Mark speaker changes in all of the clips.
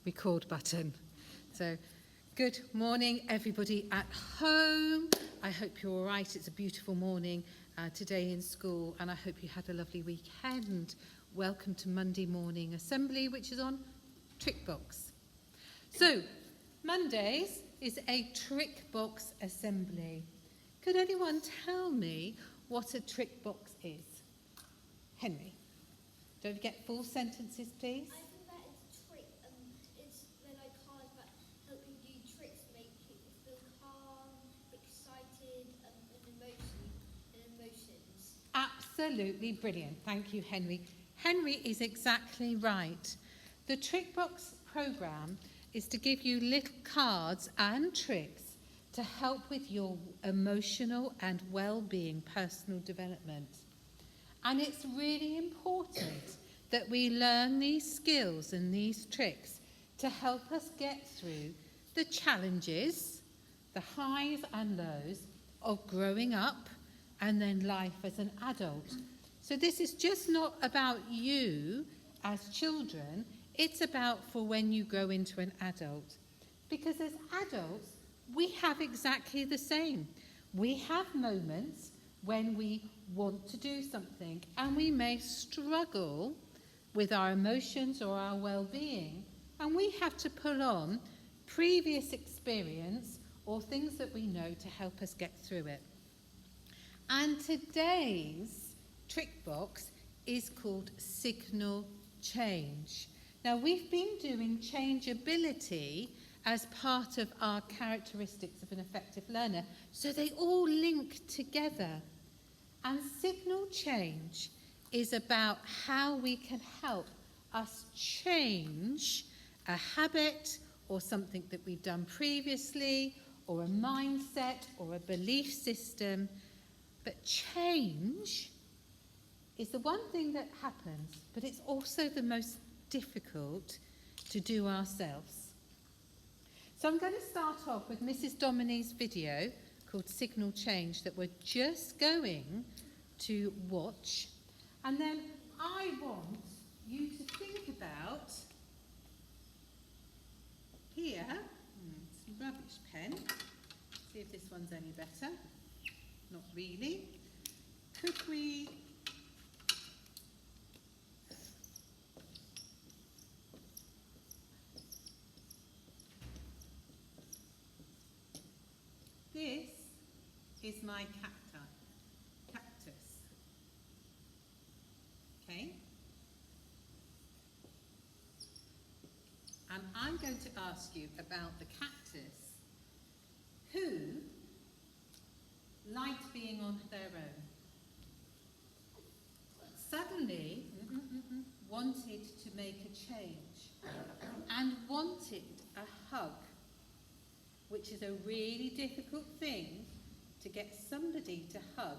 Speaker 1: record button. So, good morning, everybody at home. I hope you're all right. It's a beautiful morning today in school, and I hope you had a lovely weekend. Welcome to Monday morning assembly, which is on Trick Box. So, Mondays is a Trick Box assembly. Could anyone tell me what a Trick Box is? Henry, don't forget full sentences, please.
Speaker 2: I think that it's a trick. It's they're like cards that help you do tricks, make you feel calm, excited, and emotions.
Speaker 1: Absolutely brilliant. Thank you, Henry. Henry is exactly right. The Trick Box programme is to give you little cards and tricks to help with your emotional and well-being personal development. And it's really important that we learn these skills and these tricks to help us get through the challenges, the highs and lows of growing up and then life as an adult. So this is just not about you as children, it's about for when you grow into an adult. Because as adults, we have exactly the same. We have moments when we want to do something and we may struggle with our emotions or our well-being, and we have to pull on previous experience or things that we know to help us get through it. And today's Trick Box is called Signal Change. Now, we've been doing changeability as part of our characteristics of an effective learner, so they all link together. And signal change is about how we can help us change a habit or something that we've done previously, or a mindset or a belief system. But change is the one thing that happens, but it's also the most difficult to do ourselves. So I'm going to start off with Mrs. Domini's video called Signal Change that we're just going to watch. And then I want you to think about here, it's a rubbish pen, see if this one's any better. Not really. Could we this is my cactus. Okay? And I'm going to ask you about the cactus. Who liked being on their own? Suddenly wanted to make a change and wanted a hug, which is a really difficult thing to get somebody to hug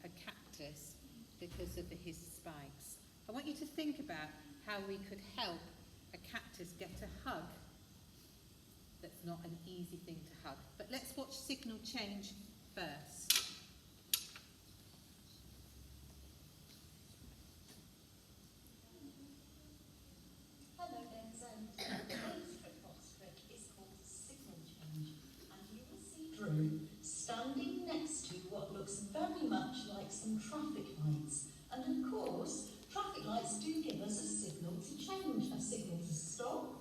Speaker 1: a cactus because of his spikes. I want you to think about how we could help a cactus get a hug. That's not an easy thing to hug. But let's watch Signal Change first.
Speaker 3: Hello there, today's Trick Box trick is called Signal Change, and you will see Drew standing next to what looks very much like some traffic lights. And of course, traffic lights do give us a signal to change, a signal to stop,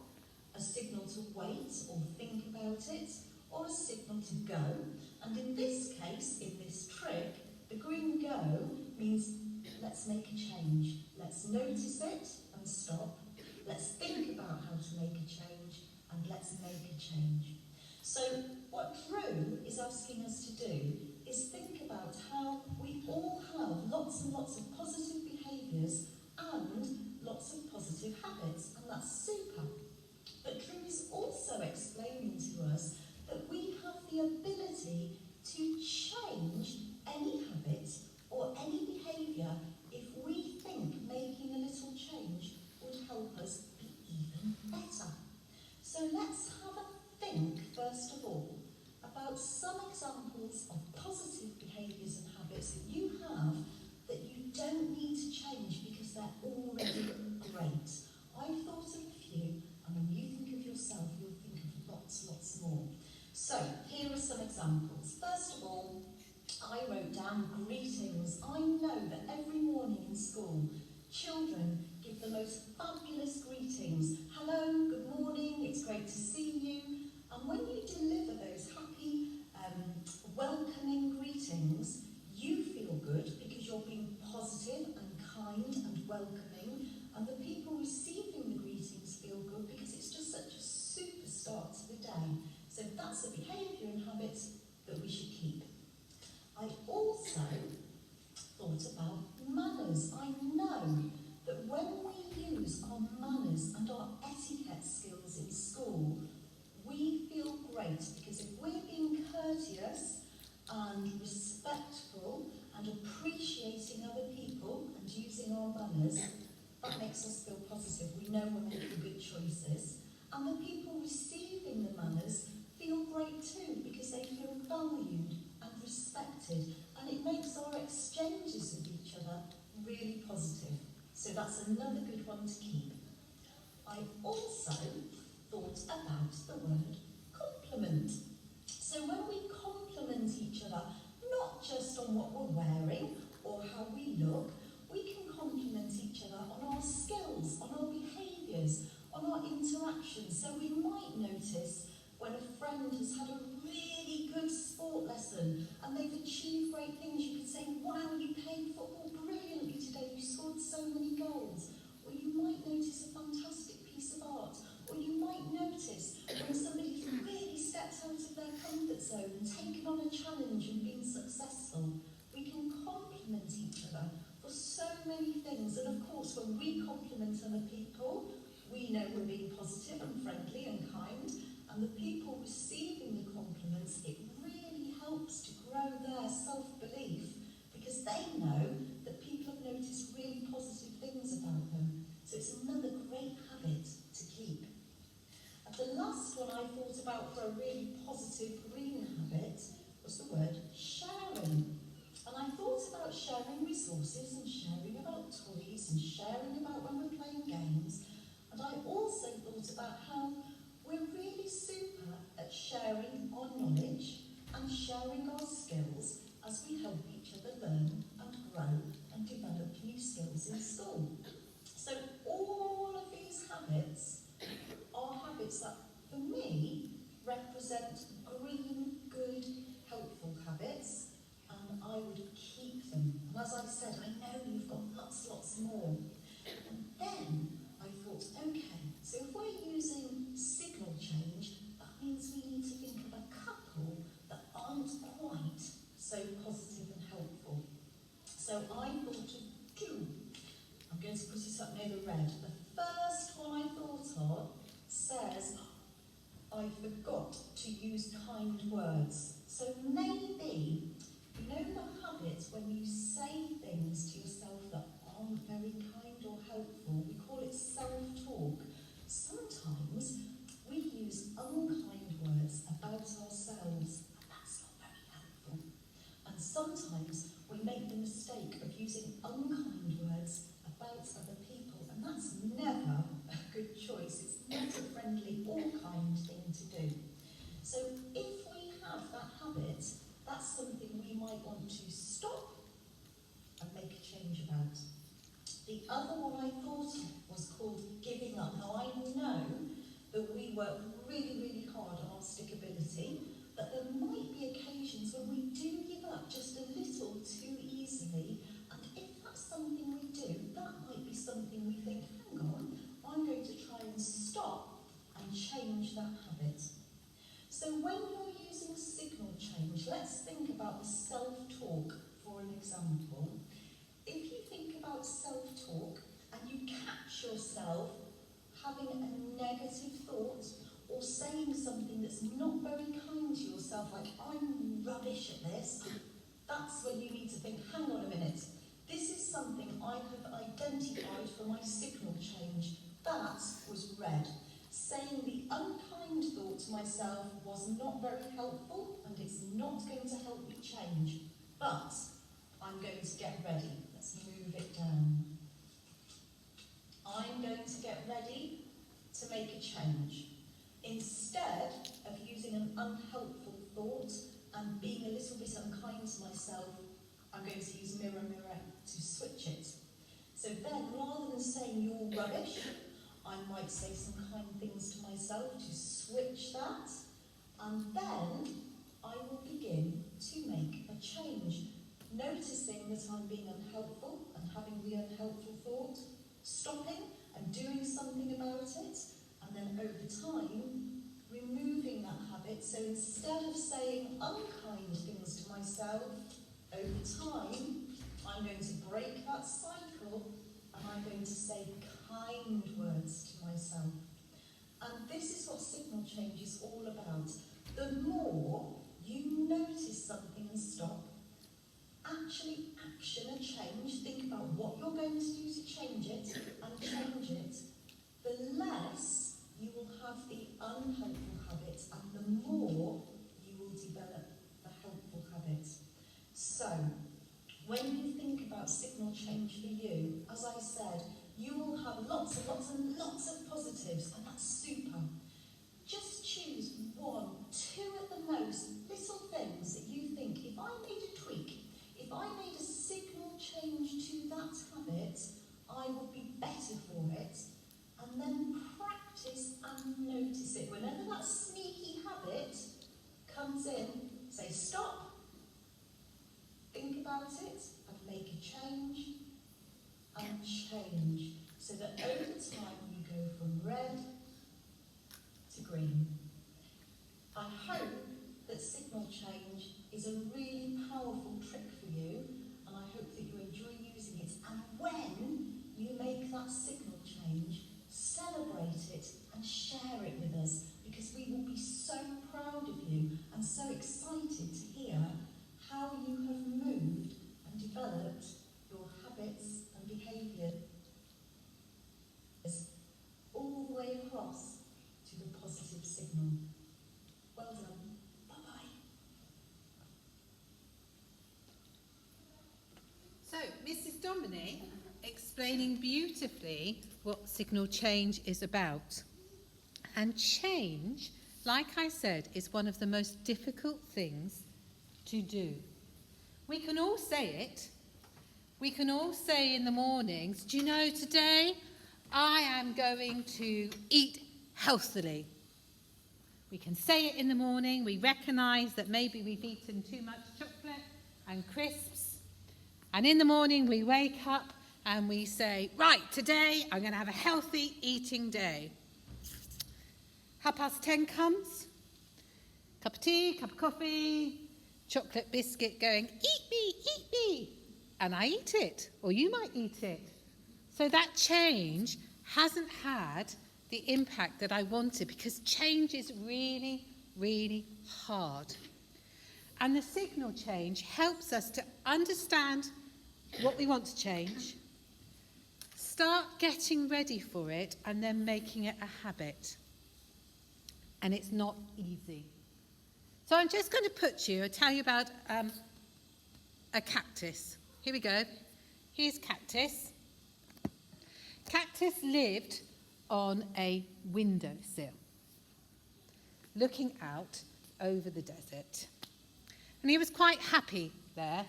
Speaker 3: a signal to wait or think about it, or a signal to go. And in this case, in this trick, the green go means let's make a change. Let's notice it and stop. Let's think about how to make a change, and let's make a change. So what Drew is asking us to do is think about how we all have lots and lots of positive behaviours and lots of positive habits, and that's super. But Drew is also explaining to us that we have the ability to change any habit or any behaviour if we think making a little change would help us be even better. So let's have a think, first of all, about some examples of positive behaviours and habits that you have that you don't need to change because they're already great. I've thought of a few, and when you think of So, here are some examples. First of all, I wrote down greetings. I know that every morning in school, children give the most fabulous greetings. Hello, good morning, it's great to see you. And when you deliver those happy, welcoming greetings, you feel good because you're being positive and kind and welcoming, and the people receiving the greetings feel good because it's just such a super start to the day. So that's a behaviour and habit that we should keep. I also thought about manners. I know that when we use our manners and our etiquette skills in school, we feel great because if we're being courteous and respectful and appreciating other people and using our manners, that makes us feel positive. We know we're making good choices. And the people receiving the manners feel great too because they feel valued and respected, and it makes our exchanges with each other really positive. So that's another good one to keep. I also thought about the word compliment. So when we compliment each other, not just on what we're wearing or how we look, we can compliment each other on our skills, on our behaviours, on our interactions. So we might notice when a friend has had a really good sport lesson and they've achieved great things, you could say, wow, you played football brilliantly today, you scored so many goals. Or you might notice a fantastic piece of art. Or you might notice when somebody's really stepped out of their comfort zone and taken on a challenge and been successful. We can compliment each other for so many things. And of course, when we compliment other people, we know we're being positive and friendly and kind. And the people receiving the compliments, it really helps to grow their self-belief because they know that people have noticed really positive things about them. So it's another great habit to keep. And the last one I thought about for a really positive green habit was the word sharing. And I thought about sharing resources and sharing about toys and sharing about when we're playing games. And I also thought about how we're really super at sharing our knowledge and sharing our skills as we help each other learn and grow and develop new skills in school. So all of these habits are habits that, for me, represent green, good, helpful habits, and I would keep them. And as I said, I know you've got lots more. And then I thought, okay, so if we're using signal change, that means we need to think of a couple that aren't quite so positive and helpful. So I thought of two. I'm going to put it up near the red. The first one I thought of says, I forgot to use kind words. So maybe, you know the habit when you say things to yourself that aren't very kind or helpful, we call it self-talk. Sometimes we use unkind words about ourselves, and that's not very helpful. And sometimes we make the mistake of using unkind words about other people, and that's never a good choice. It's not a friendly or kind thing to do. So if we have that habit, that's something we might want to stop and make a change about. The other one I thought of was called giving up. Now I know that we work really hard on our stickability, but there might be occasions when we do give up just a little too easily, and if that's something we do, that might be something we think, hang on, I'm going to try and stop and change that habit. So when you're using signal change, let's think about the self-talk for an example. If you think about self-talk and you catch yourself having a negative thought or saying something that's not very kind to yourself, like, I'm rubbish at this, that's when you need to think, hang on a minute, this is something I have identified for my signal change. That was red. Saying the unkind thought to myself was not very helpful and it's not going to help me change. But I'm going to get ready. Let's move it down. I'm going to get ready to make a change. Instead of using an unhelpful unkind to myself, I'm going to use mirror, mirror to switch it. So then, rather than saying you're rubbish, I might say some kind things to myself to switch that, and then I will begin to make a change, noticing that I'm being unhelpful and having the unhelpful thought, stopping and doing something about it, and then over time, removing that habit. So instead of saying unkind things to myself, over time, I'm going to break that cycle and I'm going to say kind words to myself. And this is what signal change is all about. The more you notice something and stop, actually action a change, think about what you're going to do to change it and change it, the less you will have the unhelpful habit and the more you will develop the helpful habit. So, when you think about signal change for you, as I said, you will have lots and lots and lots of positives, and that's super. Just choose 1, 2 at the most, little things that you think, if I made a tweak, if I made a signal change to that habit, I would be better for it. And then practice and notice it. Whenever that sneaky habit comes in, say stop, think about it, and make a change, and change. So that over time you go from red to green. I hope that signal change is a really powerful trick for you, and I hope that you enjoy using it. And when you make that signal change, celebrate it and share it with us, because we will be so proud of you and so excited to hear how you have moved and developed your habits and behaviours all the way across to the positive signal. Well done. Bye-bye.
Speaker 1: So, Mrs. Dominic explaining beautifully what signal change is about. And change, like I said, is one of the most difficult things to do. We can all say it. We can all say in the mornings, do you know, today I am going to eat healthily. We can say it in the morning. We recognise that maybe we've eaten too much chocolate and crisps. And in the morning we wake up and we say, right, today I'm going to have a healthy eating day. 10:30 comes, cup of tea, cup of coffee, chocolate biscuit going, eat me, and I eat it, or you might eat it. So that change hasn't had the impact that I wanted, because change is really, really hard. And the signal change helps us to understand what we want to change, start getting ready for it, and then making it a habit. And it's not easy. So I'm just going to tell you about a cactus. Here we go. Here's Cactus. Cactus lived on a windowsill, looking out over the desert. And he was quite happy there.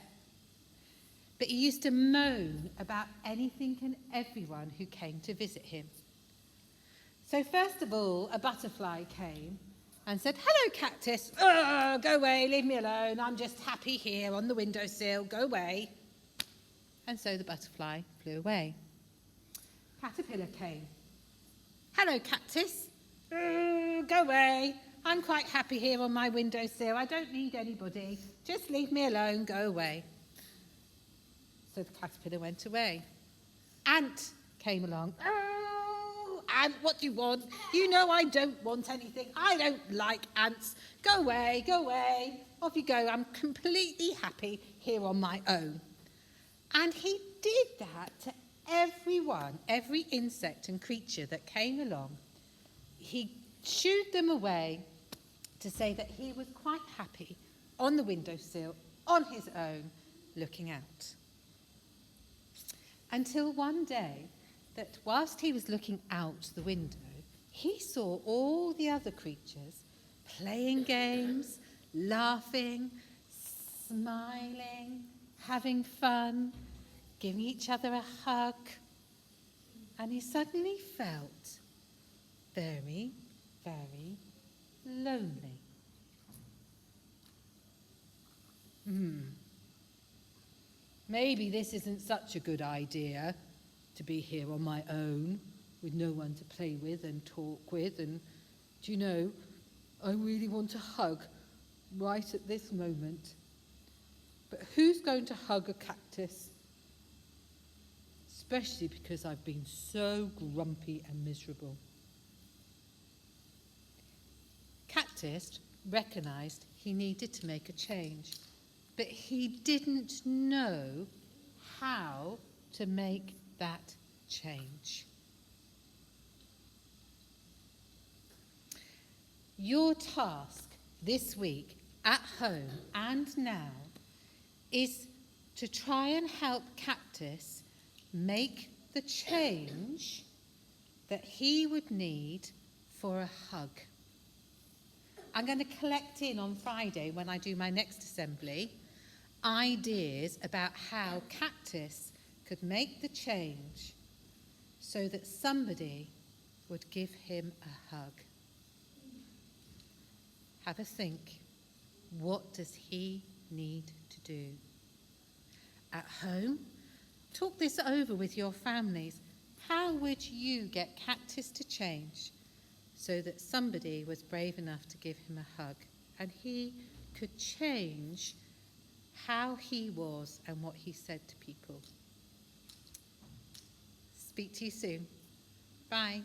Speaker 1: But he used to moan about anything and everyone who came to visit him. So first of all, a butterfly came and said, hello, Cactus. Oh, go away, leave me alone. I'm just happy here on the windowsill. Go away. And so the butterfly flew away. Caterpillar came. Hello, Cactus. Oh, go away. I'm quite happy here on my windowsill. I don't need anybody. Just leave me alone. Go away. So the caterpillar went away. Ant came along. Oh, ant, what do you want? You know I don't want anything. I don't like ants. Go away, go away. Off you go. I'm completely happy here on my own. And he did that to everyone, every insect and creature that came along. He shooed them away to say that he was quite happy on the windowsill, on his own, looking out. Until one day, that whilst he was looking out the window, he saw all the other creatures playing games, laughing, smiling, having fun, giving each other a hug, and he suddenly felt very, very lonely. Maybe this isn't such a good idea, to be here on my own with no one to play with and talk with. And do you know, I really want a hug right at this moment. But who's going to hug a cactus? Especially because I've been so grumpy and miserable. Cactus recognised he needed to make a change, but he didn't know how to make that change. Your task this week, at home and now, is to try and help Cactus make the change that he would need for a hug. I'm going to collect in on Friday, when I do my next assembly, ideas about how Cactus could make the change so that somebody would give him a hug. Have a think. What does he need to do? At home, talk this over with your families. How would you get Cactus to change so that somebody was brave enough to give him a hug and he could change how he was and what he said to people? Speak to you soon. Bye.